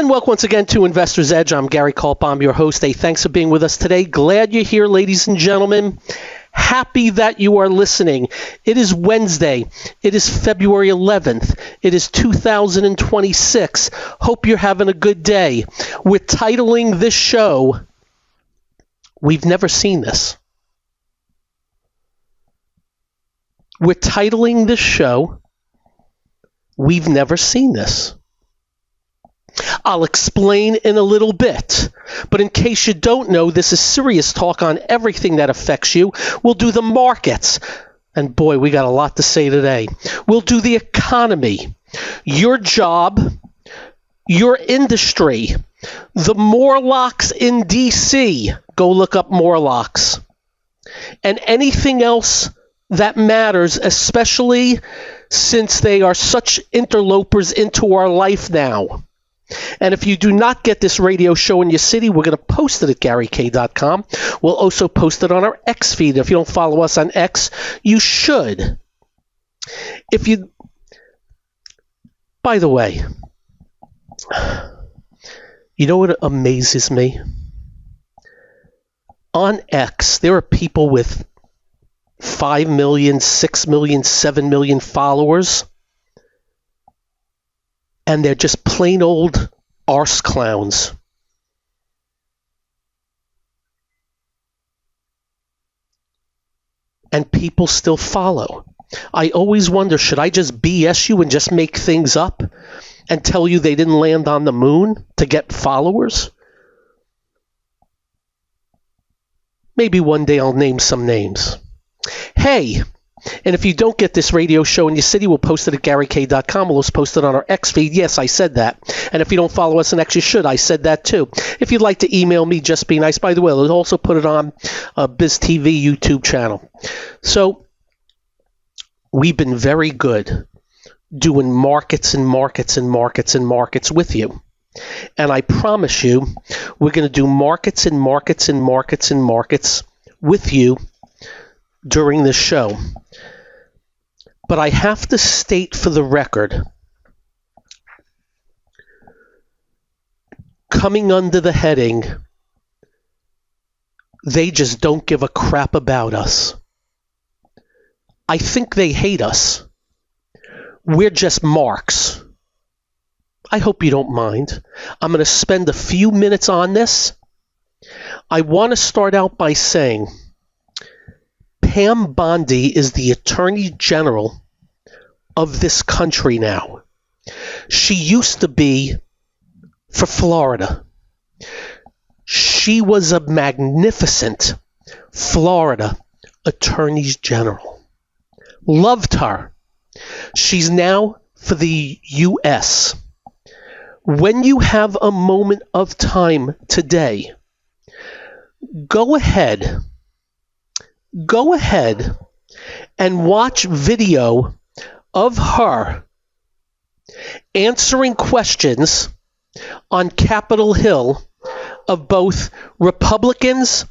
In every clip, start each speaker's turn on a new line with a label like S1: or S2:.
S1: And welcome once again to Investor's Edge. I'm Gary Kaltbaum, your host. Hey, thanks for being with us today. Glad you're here, ladies and gentlemen. Happy that you are listening. It is Wednesday. It is February 11th. It is 2026. Hope you're having a good day. We're titling this show, We've Never Seen This. We're titling this show, We've Never Seen This. I'll explain in a little bit, but in case you don't know, this is serious talk on everything that affects you. We'll do the markets, and boy, we got a lot to say today. We'll do the economy, your job, your industry, the Morlocks in D.C. Go look up Morlocks. And anything else that matters, especially since they are such interlopers into our life now. And if you do not get this radio show in your city, we're going to post it at GaryK.com. We'll also post it on our X feed. If you don't follow us on X, you should. By the way, you know what amazes me? On X, there are people with 5 million, 6 million, 7 million followers. And they're just plain old arse clowns. And people still follow. I always wonder, should I just BS you and just make things up and tell you they didn't land on the moon to get followers? Maybe one day I'll name some names. Hey, and if you don't get this radio show in your city, we'll post it at GaryK.com. We'll also post it on our X feed. Yes, I said that. And if you don't follow us on X, you should. I said that too. If you'd like to email me, just be nice. By the way, we'll also put it on BizTV YouTube channel. So we've been very good doing markets and markets and markets and markets with you. And I promise you, we're going to do markets and markets and markets and markets with you during this show. But I have to state for the record, coming under the heading, they just don't give a crap about us. I think they hate us. We're just marks. I hope you don't mind. I'm going to spend a few minutes on this. I want to start out by saying Pam Bondi is the Attorney General of this country now. She used to be for Florida. She was a magnificent Florida Attorney General. Loved her. She's now for the U.S. When you have a moment of time today, go ahead and watch video of her answering questions on Capitol Hill of both Republicans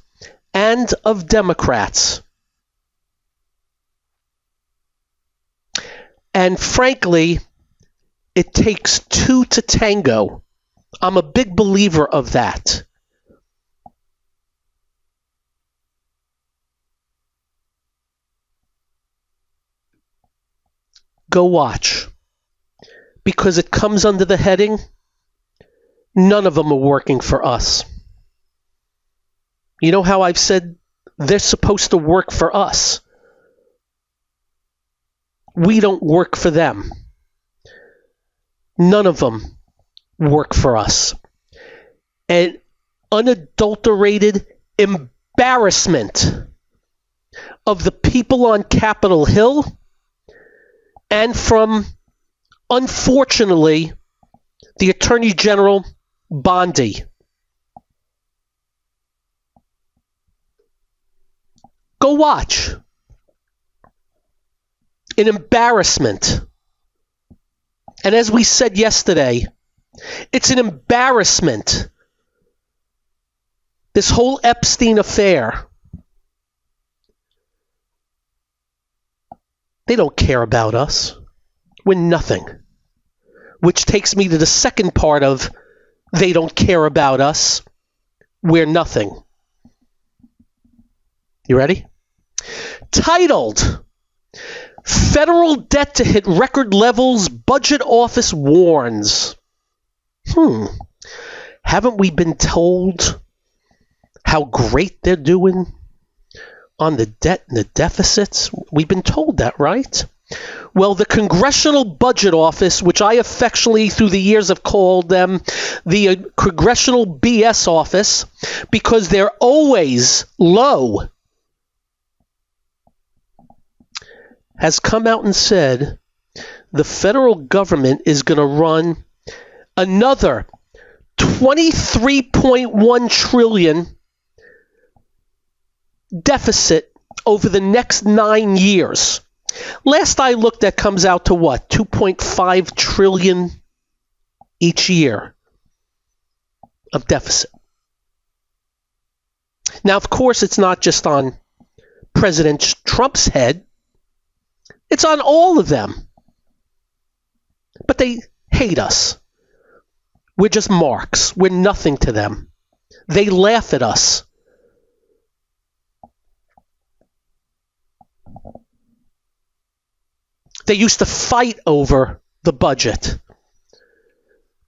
S1: and of Democrats. And frankly, it takes two to tango. I'm a big believer of that. Go watch. Because it comes under the heading, none of them are working for us. You know how I've said they're supposed to work for us? We don't work for them. None of them work for us. An unadulterated embarrassment of the people on Capitol Hill and from, unfortunately, the Attorney General Bondi. Go watch. An embarrassment. And as we said yesterday, it's an embarrassment. This whole Epstein affair. They don't care about us. We're nothing. Which takes me to the second part of They don't care about us. We're nothing. You ready? Titled, Federal Debt to Hit Record Levels, Budget Office Warns. Haven't we been told how great they're doing on the debt and the deficits? We've been told that, right? Well, the Congressional Budget Office, which I affectionately through the years have called them the Congressional BS Office, because they're always low, has come out and said the federal government is going to run another $23.1 trillion deficit over the next 9 years. Last I looked, that comes out to what? 2.5 trillion each year of deficit. Now, of course, it's not just on President Trump's head. It's on all of them. But they hate us. We're just marks. We're nothing to them. They laugh at us. They used to fight over the budget.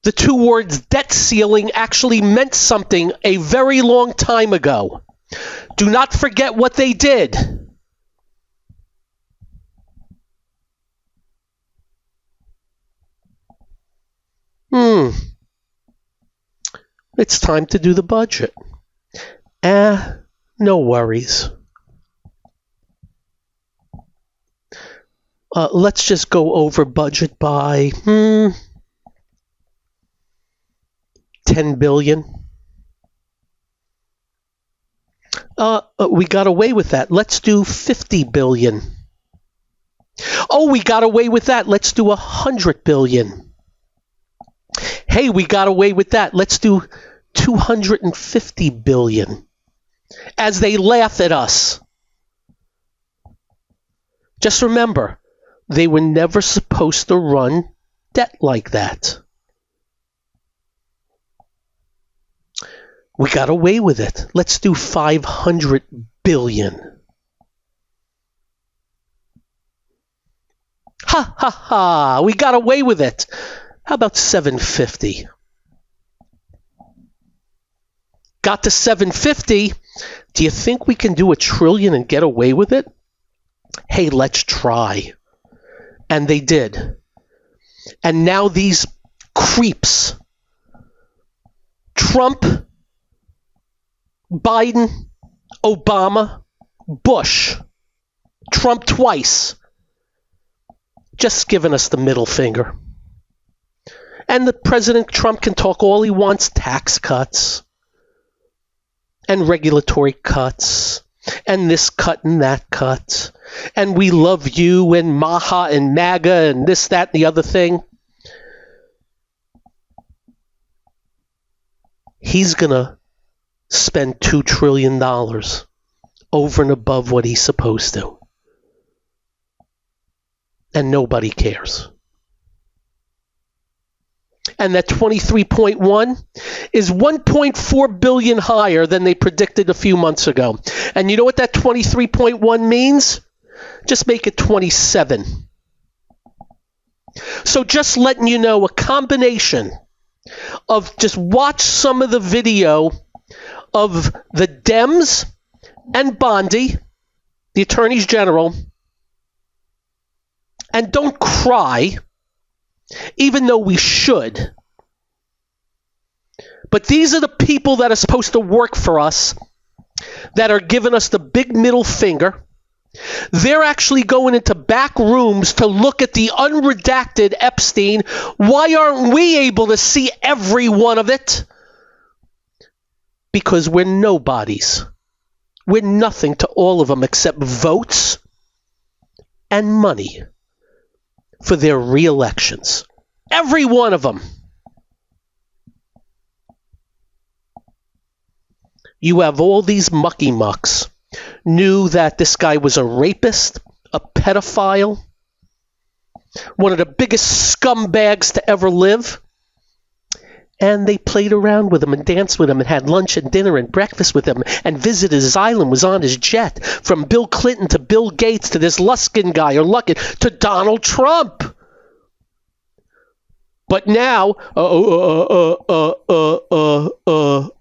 S1: The two words debt ceiling actually meant something a very long time ago. Do not forget what they did. It's time to do the budget. No worries. Let's just go over budget by $10 billion. We got away with that. Let's do $50 billion. Oh, we got away with that. Let's do $100 billion. Hey, we got away with that. Let's do $250 billion. As they laugh at us. Just remember, they were never supposed to run debt like that. We got away with it. Let's do $500 billion. Ha ha ha! We got away with it. How about $750? Got to $750. Do you think we can do $1 trillion and get away with it? Hey, let's try. And they did. And now these creeps, Trump, Biden, Obama, Bush, Trump twice, just giving us the middle finger. And the President Trump can talk all he wants, tax cuts and regulatory cuts and this cut and that cut. And we love you and Maha and MAGA and this, that, and the other thing. He's going to spend $2 trillion over and above what he's supposed to. And nobody cares. And that 23.1 is 1.4 billion higher than they predicted a few months ago. And you know what that 23.1 means? Just make it 27. So just letting you know, a combination of just watch some of the video of the Dems and Bondi, the attorneys general, and don't cry, even though we should. But these are the people that are supposed to work for us, that are giving us the big middle finger. They're actually going into back rooms to look at the unredacted Epstein. Why aren't we able to see every one of it? Because we're nobodies. We're nothing to all of them except votes and money for their re-elections. Every one of them. You have all these mucky mucks knew that this guy was a rapist, a pedophile, one of the biggest scumbags to ever live. And they played around with him and danced with him and had lunch and dinner and breakfast with him and visited his island, was on his jet, from Bill Clinton to Bill Gates to this Luskin guy or Luckin to Donald Trump. But now,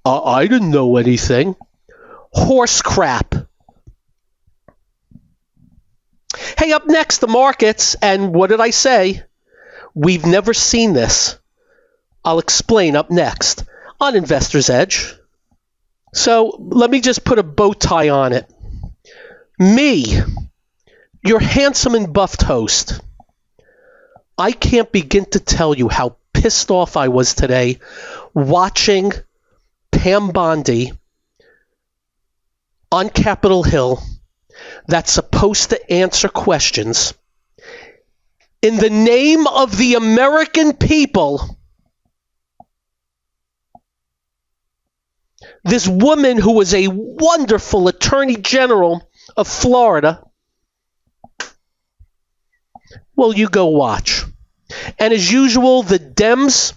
S1: I didn't know anything. Horse crap. Hey, up next, the markets. And what did I say? We've never seen this. I'll explain up next on Investor's Edge. So let me just put a bow tie on it. Me, your handsome and buffed host, I can't begin to tell you how pissed off I was today watching Pam Bondi on Capitol Hill that's supposed to answer questions in the name of the American people. This woman who was a wonderful Attorney General of Florida. Well, you go watch. And as usual, the Dems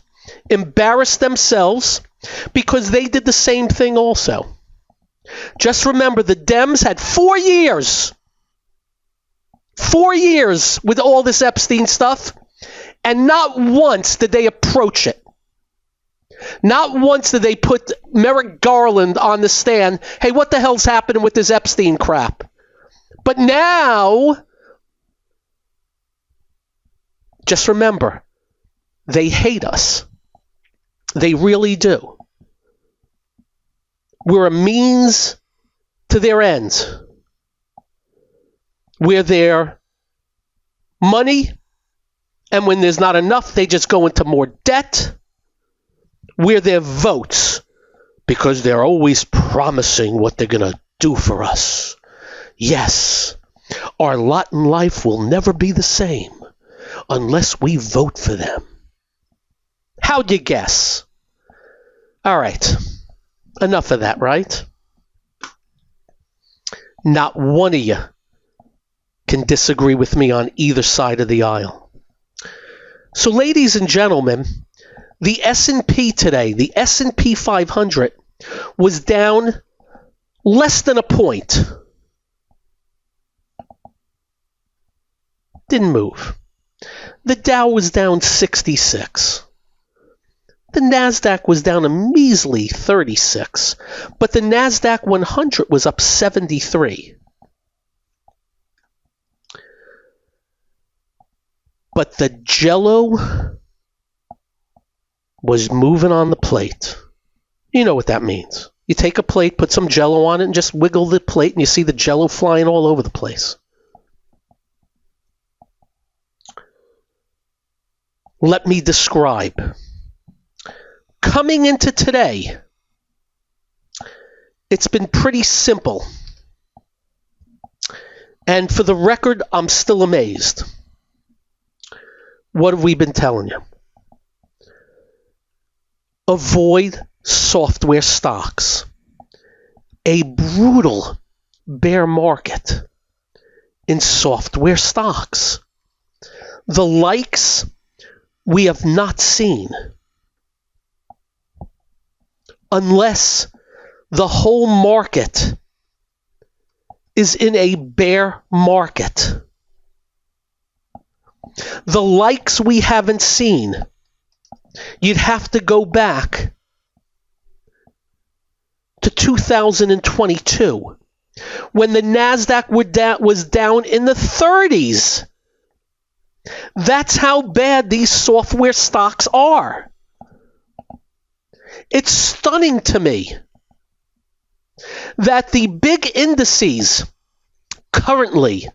S1: embarrassed themselves because they did the same thing also. Just remember, the Dems had 4 years. 4 years with all this Epstein stuff, and not once did they approach it. Not once did they put Merrick Garland on the stand. Hey, what the hell's happening with this Epstein crap? But now, just remember, they hate us. They really do. We're a means to their ends. We're their money, and when there's not enough, they just go into more debt. We're their votes, because they're always promising what they're going to do for us. Yes, our lot in life will never be the same unless we vote for them. How'd you guess? All right, enough of that, right? Not one of you can disagree with me on either side of the aisle. So, ladies and gentlemen, the S&P today, the S&P 500, was down less than a point. Didn't move. The Dow was down 66. The NASDAQ was down a measly 36, but the NASDAQ 100 was up 73. But the Jell-O was moving on the plate. You know what that means. You take a plate, put some Jell-O on it, and just wiggle the plate, and you see the Jell-O flying all over the place. Let me describe. Coming into today, it's been pretty simple. And for the record, I'm still amazed. What have we been telling you? Avoid software stocks. A brutal bear market in software stocks. The likes we have not seen. Unless the whole market is in a bear market. The likes we haven't seen. You'd have to go back to 2022 when the NASDAQ was down in the 30s. That's how bad these software stocks are. It's stunning to me that the big indices currently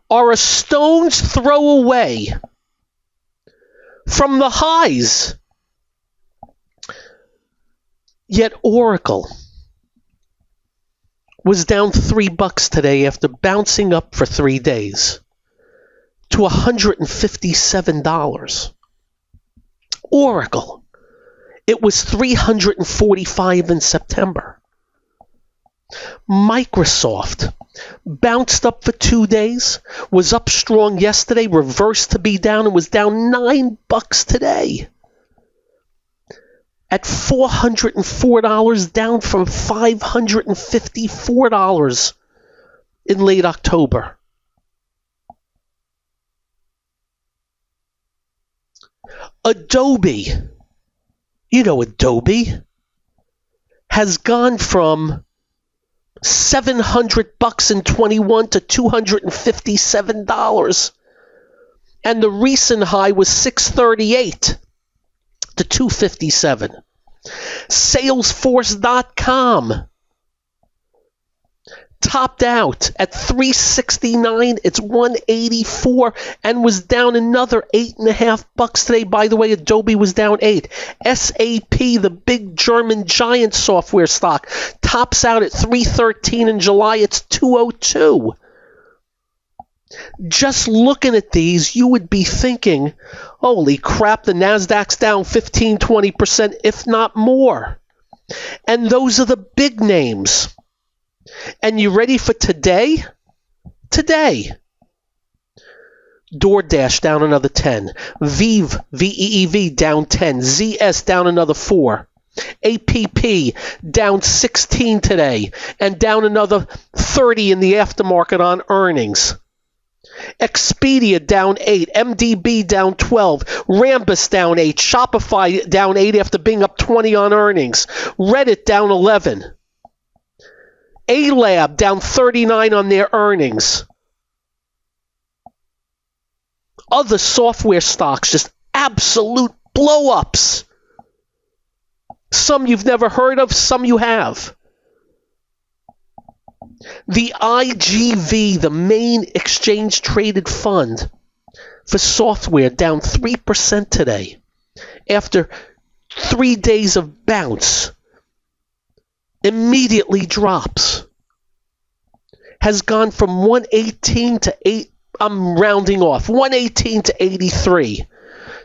S1: are a stone's throw away from the highs. Yet Oracle was down $3 today after bouncing up for 3 days to $157. Oracle. It was $345 in September. Microsoft bounced up for 2 days, was up strong yesterday, reversed to be down, and was down $9 today. at $404, down from $554 in late October. Adobe, Adobe, has gone from $700 in 21 to $257. And the recent high was $638 to $257. Salesforce.com topped out at $369. It's $184 and was down another $8.50 today. By the way, Adobe was down $8. SAP, the big German giant software stock, tops out at $313 in July. It's $202. Just looking at these, you would be thinking, holy crap, the NASDAQ's down 15-20%, if not more. And those are the big names. And you ready for today? Today. DoorDash down another 10. Veev, VEEV, down 10. ZS down another 4. APP down 16 today. And down another 30 in the aftermarket on earnings. Expedia down 8, MDB down 12, Rambus down 8, Shopify down 8 after being up 20 on earnings, Reddit down 11, A-Lab down 39 on their earnings. Other software stocks, just absolute blow-ups. Some you've never heard of, some you have. The IGV, the main exchange-traded fund for software, down 3% today after 3 days of bounce. Immediately drops. Has gone from 118 to 8, I'm rounding off, 118 to 83.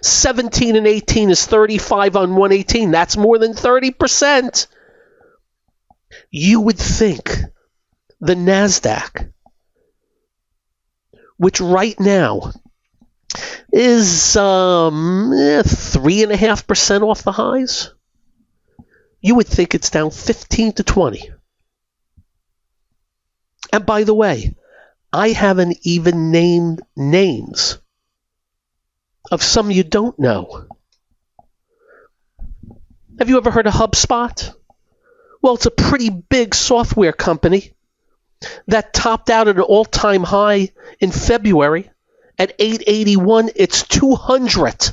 S1: 17 and 18 is 35 on 118. That's more than 30%. You would think the NASDAQ, which right now is 3.5% off the highs, you would think it's down 15 to 20. And by the way, I haven't even named names of some you don't know. Have you ever heard of HubSpot? Well, it's a pretty big software company that topped out at an all-time high in February at 881. It's 200.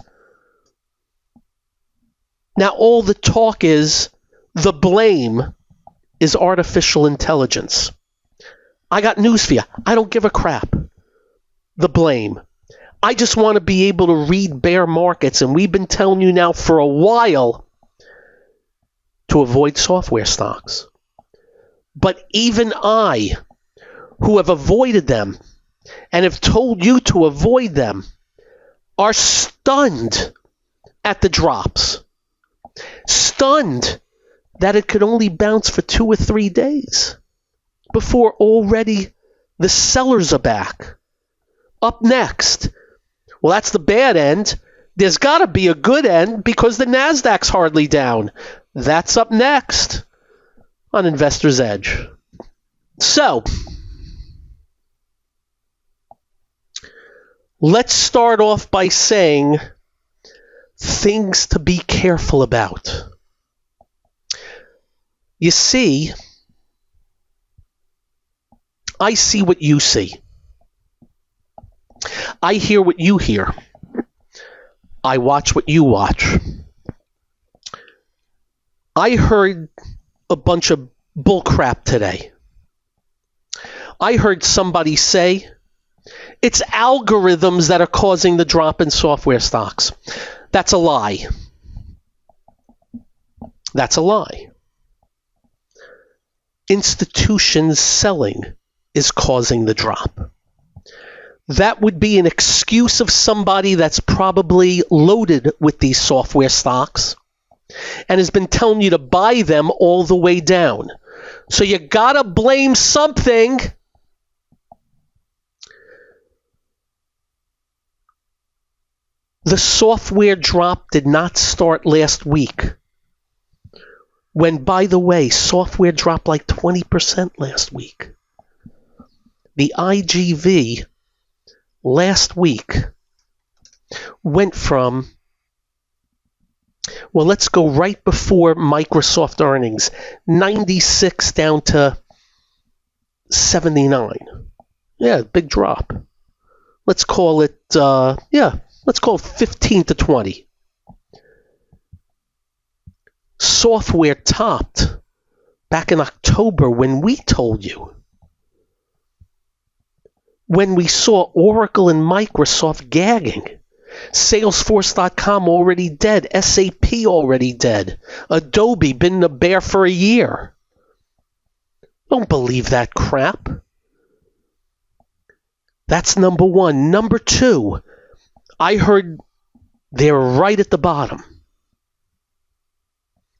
S1: Now, all the talk is the blame is artificial intelligence. I got news for you. I don't give a crap. The blame. I just want to be able to read bear markets, and we've been telling you now for a while to avoid software stocks. But even I, who have avoided them and have told you to avoid them, are stunned at the drops. Stunned that it could only bounce for 2 or 3 days before already the sellers are back. Up next, well, that's the bad end. There's got to be a good end because the NASDAQ's hardly down. That's up next on Investor's Edge. So, let's start off by saying things to be careful about. You see, I see what you see. I hear what you hear. I watch what you watch. I heard a bunch of bullcrap today. I heard somebody say it's algorithms that are causing the drop in software stocks. That's a lie. That's a lie. Institutions selling is causing the drop. That would be an excuse of somebody that's probably loaded with these software stocks and has been telling you to buy them all the way down. So you gotta blame something. The software drop did not start last week. When, by the way, software dropped like 20% last week. The IGV last week went from, well, let's go right before Microsoft earnings, 96 down to 79. Yeah, big drop. Let's call it, let's call it 15 to 20. Software topped back in October when we told you. When we saw Oracle and Microsoft gagging. Salesforce.com already dead. SAP already dead. Adobe been in a bear for a year. Don't believe that crap. That's number one. Number two, I heard they're right at the bottom.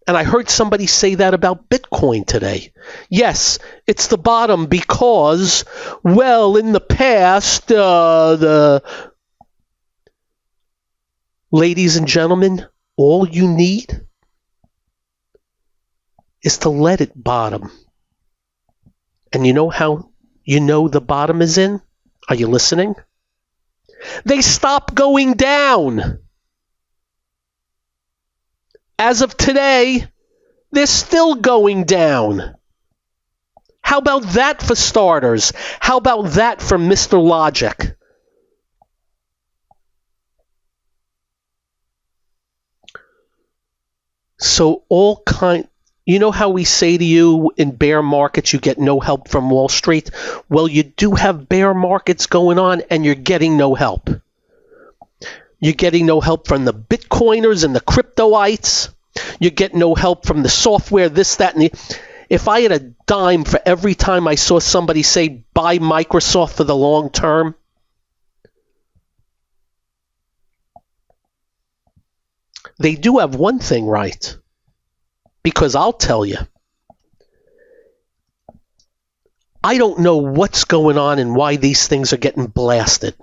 S1: And I heard somebody say that about Bitcoin today. Yes, it's the bottom because, well, in the past, ladies and gentlemen, all you need is to let it bottom. And you know how you know the bottom is in? Are you listening? They stop going down. As of today, they're still going down. How about that for starters? How about that from Mr. Logic? So you know how we say to you in bear markets you get no help from Wall Street? Well, you do have bear markets going on and you're getting no help. You're getting no help from the Bitcoiners and the cryptoites. You get no help from the software, this, that, and the... If I had a dime for every time I saw somebody say, buy Microsoft for the long term, they do have one thing right. Because I'll tell you, I don't know what's going on and why these things are getting blasted.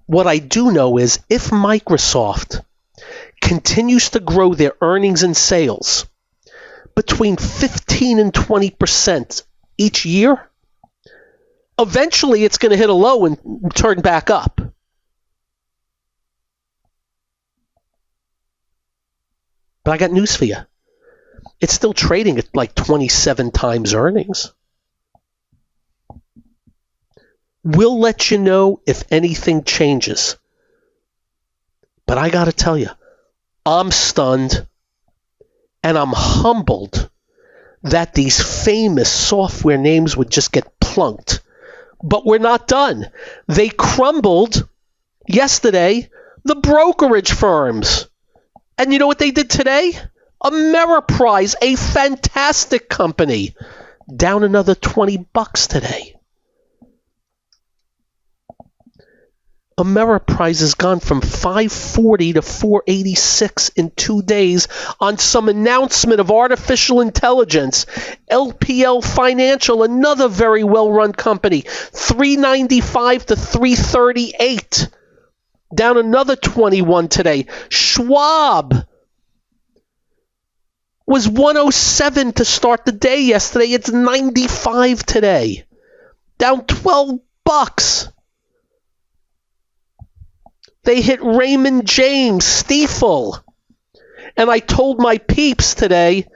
S1: What I do know is if Microsoft continues to grow their earnings and sales between 15 and 20% each year, eventually it's going to hit a low and turn back up. But I got news for you. It's still trading at like 27 times earnings. We'll let you know if anything changes. But I got to tell you, I'm stunned and I'm humbled that these famous software names would just get plunked. But we're not done. They crumbled yesterday, the brokerage firms. And you know what they did today? Ameriprise, a fantastic company, down another $20 today. Ameriprise has gone from $540 to $486 in 2 days on some announcement of artificial intelligence. LPL Financial, another very well-run company, $395 to $338. Down another 21 today. Schwab was 107 to start the day yesterday. It's 95 today. Down $12. They hit Raymond James, Stifel. And I told my peeps today,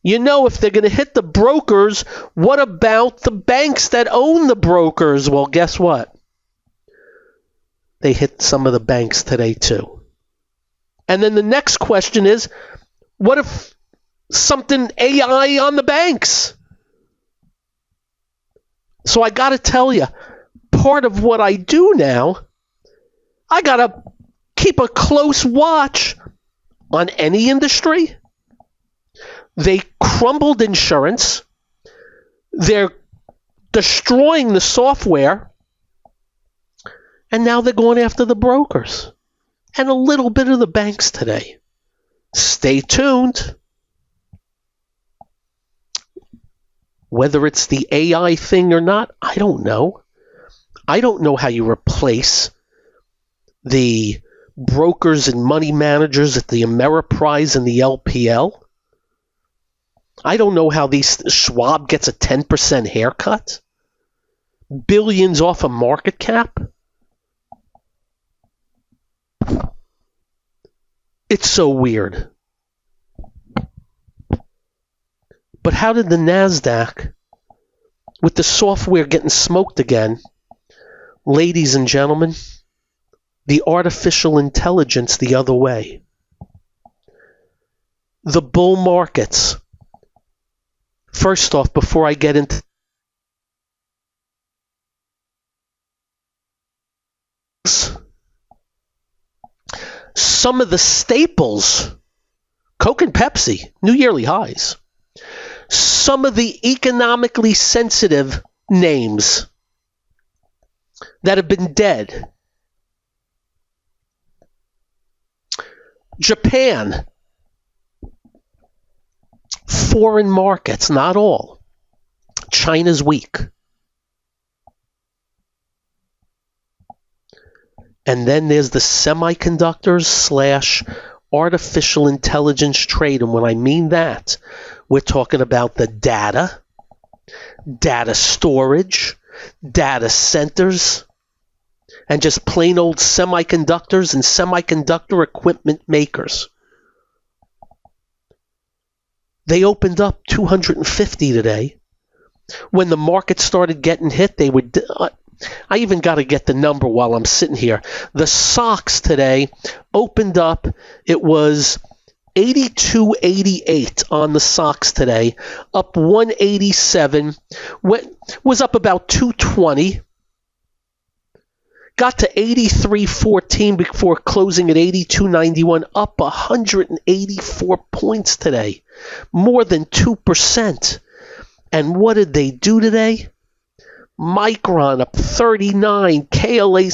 S1: you know, if they're going to hit the brokers, what about the banks that own the brokers? Well, guess what? They hit some of the banks today too. And then the next question is, what if something AI on the banks? So I got to tell you, part of what I do now, I got to keep a close watch on any industry. They crumbled insurance. They're destroying the software. And now they're going after the brokers and a little bit of the banks today. Stay tuned. Whether it's the AI thing or not, I don't know. I don't know how you replace the brokers and money managers at the Ameriprise and the LPL. I don't know how Schwab gets a 10% haircut. Billions off a market cap. It's so weird. But how did the NASDAQ, with the software getting smoked again, ladies and gentlemen, the artificial intelligence the other way? The bull markets. First off, before I get into some of the staples, Coke and Pepsi, new yearly highs. Some of the economically sensitive names that have been dead. Japan. Foreign markets, not all. China's weak. And then there's the semiconductors / artificial intelligence trade. And when I mean that, we're talking about the data storage, data centers, and just plain old semiconductors and semiconductor equipment makers. They opened up 250 today. When the market started getting hit, they would... I even got to get the number while I'm sitting here. The SOX today opened up. It was 82.88 on the SOX today, up 187. Was up about 220. Got to 83.14 before closing at 82.91, up 184 points today, more than 2%. And what did they do today? Micron up 39, KLA,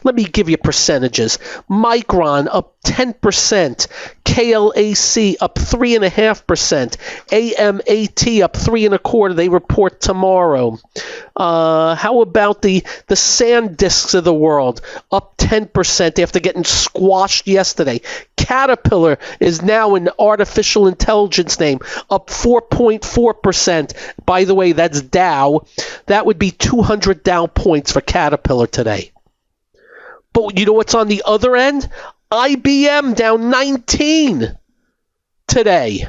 S1: let me give you percentages. Micron up 10%, KLAC up 3.5%, AMAT up 3.25%. They report tomorrow. How about the SanDisks of the world up 10% after getting squashed yesterday? Caterpillar is now an artificial intelligence name, up 4.4%. By the way, that's Dow. That would be 200 Dow points for Caterpillar today. But you know what's on the other end? IBM down 19 today.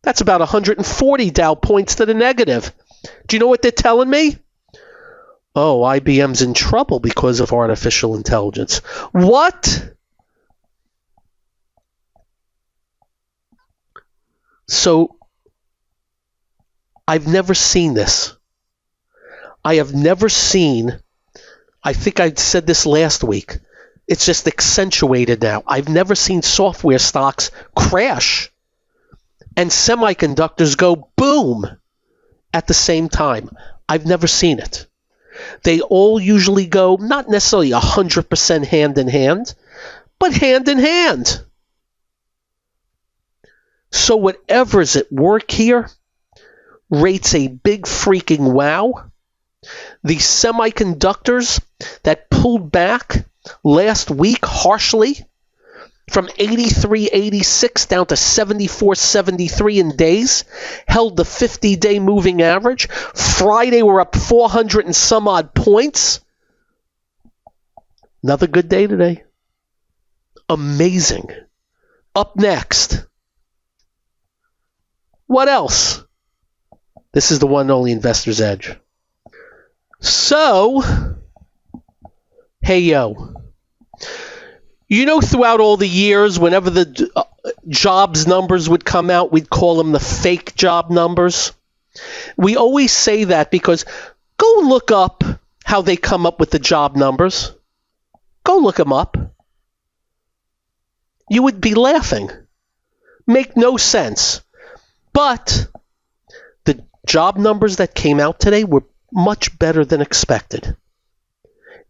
S1: That's about 140 Dow points to the negative. Do you know what they're telling me? Oh, IBM's in trouble because of artificial intelligence. What? So, I've never seen this. I have never seen, I think I said this last week, it's just accentuated now. I've never seen software stocks crash and semiconductors go boom at the same time. I've never seen it. They all usually go not necessarily 100% hand in hand, but hand in hand. So whatever's at work here rates a big freaking wow. The semiconductors that pulled back last week harshly from 83.86 down to 74.73 in days, held the 50-day moving average. Friday we're up 400 and some odd points. Another good day today. Amazing. Up next. What else? This is the one and only Investor's Edge. So, hey yo. You know, throughout all the years, whenever the jobs numbers would come out, we'd call them the fake job numbers. We always say that because go look up how they come up with the job numbers. Go look them up. You would be laughing. Make no sense. But the job numbers that came out today were much better than expected.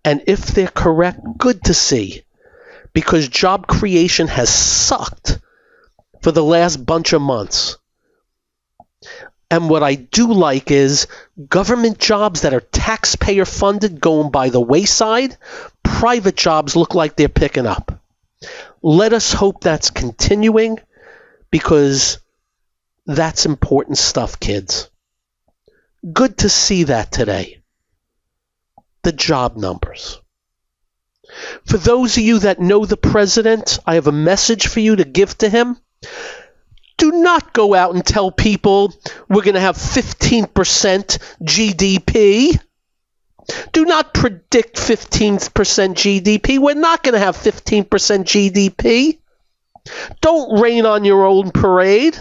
S1: And if they're correct, good to see. Because job creation has sucked for the last bunch of months. And what I do like is government jobs that are taxpayer funded going by the wayside. Private jobs look like they're picking up. Let us hope that's continuing, because That's important stuff, kids. Good to see that today. The job numbers. For those of you that know the president, I have a message for you to give to him. Do not go out and tell people we're going to have 15% GDP. Do not predict 15% GDP. We're not going to have 15% GDP. Don't rain on your own parade.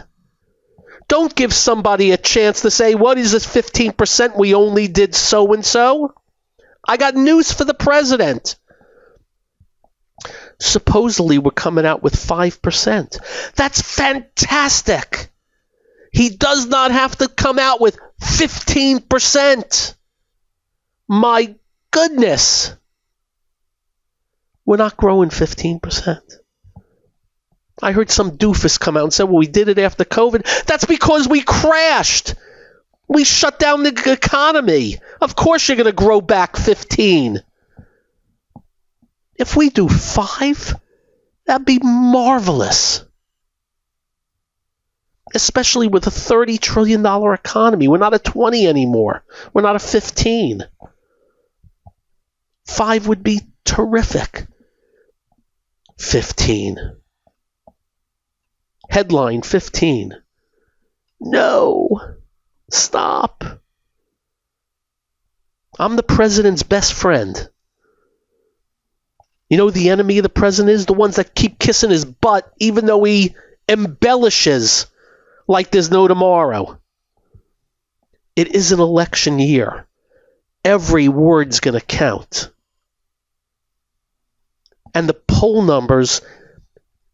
S1: Don't give somebody a chance to say, what is this 15%? We only did so-and-so. I got news for the president. Supposedly, we're coming out with 5%. That's fantastic. He does not have to come out with 15%. My goodness. We're not growing 15%. I heard some doofus come out and say, well, we did it after COVID. That's because we crashed. We shut down the economy. Of course you're going to grow back 15. If we do 5, that'd be marvelous. Especially with a $30 trillion economy. We're not at 20 anymore. We're not at 15. 5 would be terrific. 15. Headline 15. No. Stop. I'm the president's best friend. You know who the enemy of the president is? The ones that keep kissing his butt even though he embellishes like there's no tomorrow. It is an election year. Every word's going to count. And the poll numbers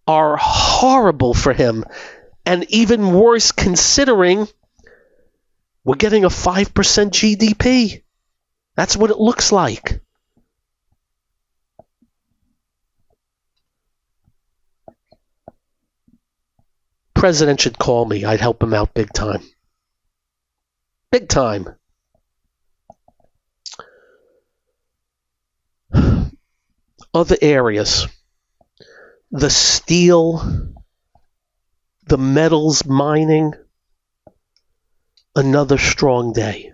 S1: are horrible for him. And even worse considering we're getting a 5% GDP. That's what it looks like. President should call me. I'd help him out big time. Big time. Other areas. The steel, the metals mining, another strong day.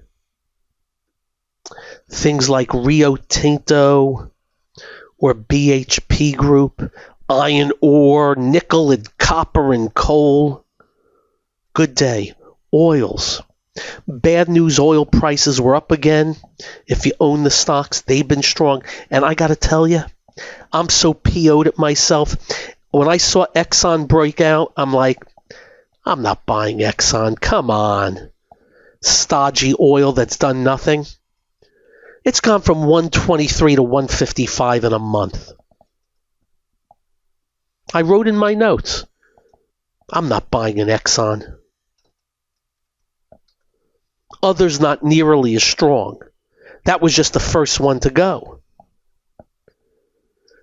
S1: Things like Rio Tinto or BHP Group, iron ore, nickel and copper and coal. Good day. Oils. Bad news, oil prices were up again. If you own the stocks, they've been strong. And I got to tell you, I'm so PO'd at myself. When I saw Exxon break out, I'm like, I'm not buying Exxon. Come on. Stodgy oil that's done nothing. It's gone from 123 to 155 in a month. I wrote in my notes, I'm not buying an Exxon. Others not nearly as strong. That was just the first one to go.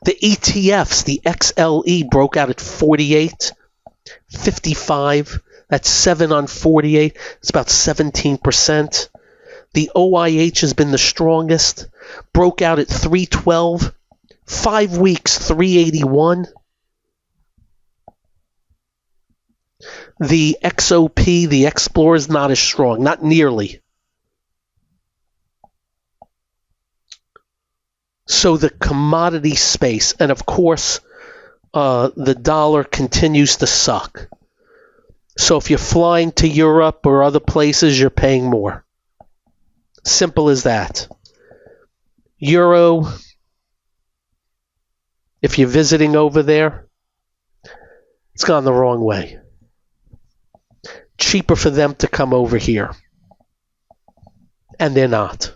S1: The ETFs, the XLE broke out at 48, 55. That's 7 on 48. It's about 17%. The OIH has been the strongest. Broke out at 312. 5 weeks, 381. The XOP, the Explorer, is not as strong. Not nearly. So the commodity space, and of course, the dollar continues to suck. So if you're flying to Europe or other places, you're paying more. Simple as that. Euro, if you're visiting over there, it's gone the wrong way. Cheaper for them to come over here. And they're not.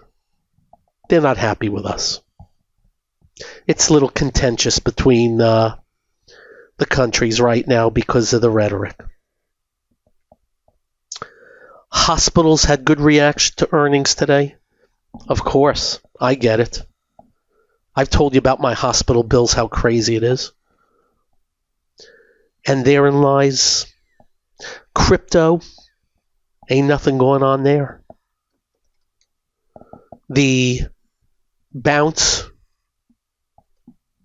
S1: They're not happy with us. It's a little contentious between the countries right now because of the rhetoric. Hospitals had good reaction to earnings today. Of course, I get it. I've told you about my hospital bills, how crazy it is. And therein lies crypto. Ain't nothing going on there. The bounce,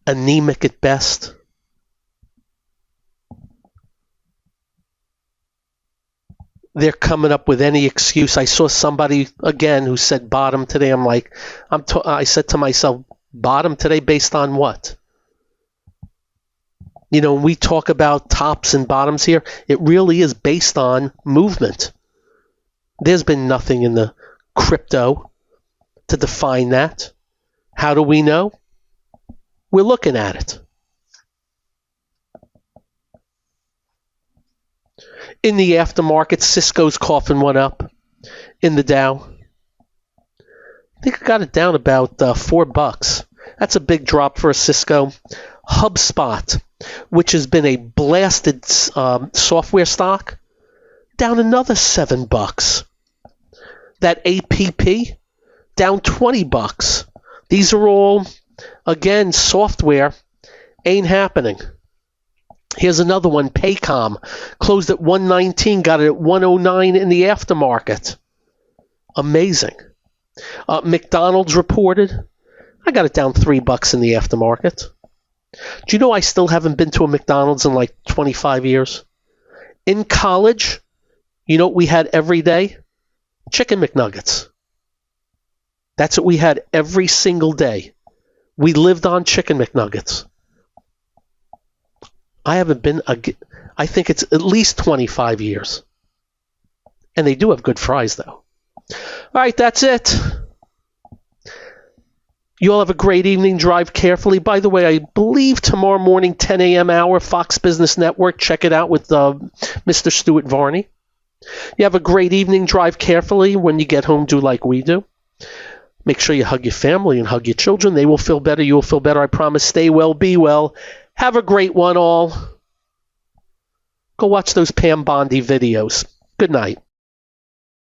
S1: anemic at best. they're coming up with any excuse. I saw somebody again who said bottom today. I'm like, I said to myself, bottom today based on what? When we talk about tops and bottoms here, it really is based on movement. There's been nothing in the crypto to define that. How do we know? We're looking at it. In the aftermarket, Cisco's coughing one up in the Dow. I think I got it down about $4. That's a big drop for a Cisco. HubSpot, which has been a blasted software stock, down another $7. That APP, down $20. These are all, again, software. Ain't happening. Here's another one, Paycom, closed at 119, got it at 109 in the aftermarket. Amazing. McDonald's reported, I got it down $3 in the aftermarket. Do you know I still haven't been to a McDonald's in like 25 years? In college, you know what we had every day? Chicken McNuggets. That's what we had every single day. We lived on Chicken McNuggets. I haven't been, I think it's at least 25 years. And they do have good fries, though. All right, that's it. You all have a great evening. Drive carefully. By the way, I believe tomorrow morning, 10 a.m. hour, Fox Business Network. Check it out with Mr. Stuart Varney. You have a great evening. Drive carefully. When you get home, do like we do. Make sure you hug your family and hug your children. They will feel better. You will feel better. I promise. Stay well. Be well. Have a great one, all. Go watch those Pam Bondi videos. Good night.